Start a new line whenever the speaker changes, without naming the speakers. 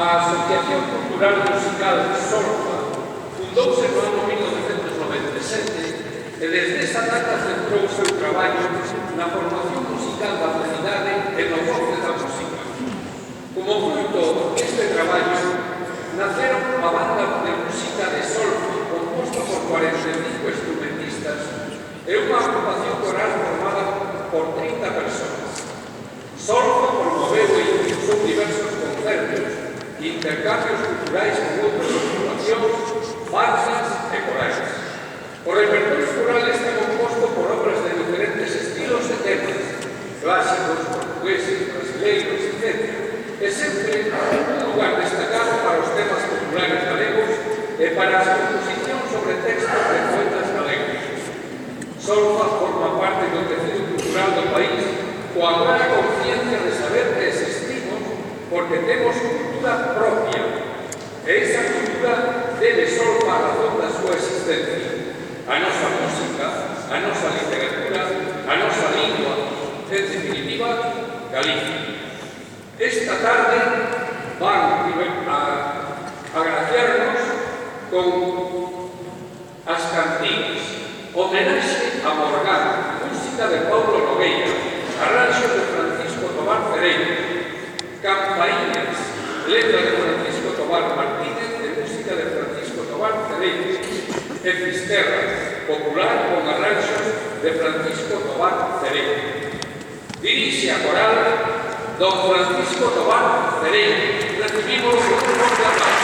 A Asociación Cultural Musical Solfa fundouse no ano 1997 e desde esa data centrou o seu traballo na formación musical da cidade e no goce da música. Como fruto deste traballo, naceron a banda de música de Solfa, composta por 45 instrumentistas e unha agrupación coral formada por 30 personas. Solfa promoveu e impulsou diversos concertos e intercambios culturais con outras agrupacións, bandas e corais. O repertorio coral está composto por obras de diferentes estilos e temas, clásicos, portugueses, brasileiros, etc. E sempre un lugar destacado para os temas populares galegos e para as composicións sobre textos de poetas galegos. Solfa forma parte do tecido cultural do país coa clara conciencia de saber que existimos porque temos cultura propia. E esa cultura debe Solfa a razón da súa existencia. A nosa música, a nosa literatura, a nosa lingua, en definitiva, Galicia. Esta tarde van a agraciarnos con as cantigas, homenaxe a Morgán, música de Paulo Nogueira, arranxo de Francisco Tobar Cereño, campaínas, letra de Francisco Tobar Martínez e música de Francisco Tobar Cereño, e Fisterra, popular con arranxos de Francisco Tobar Cereño. Dirixe a coral don Francisco Tobar Cereño. Recibimos un forte aplauso.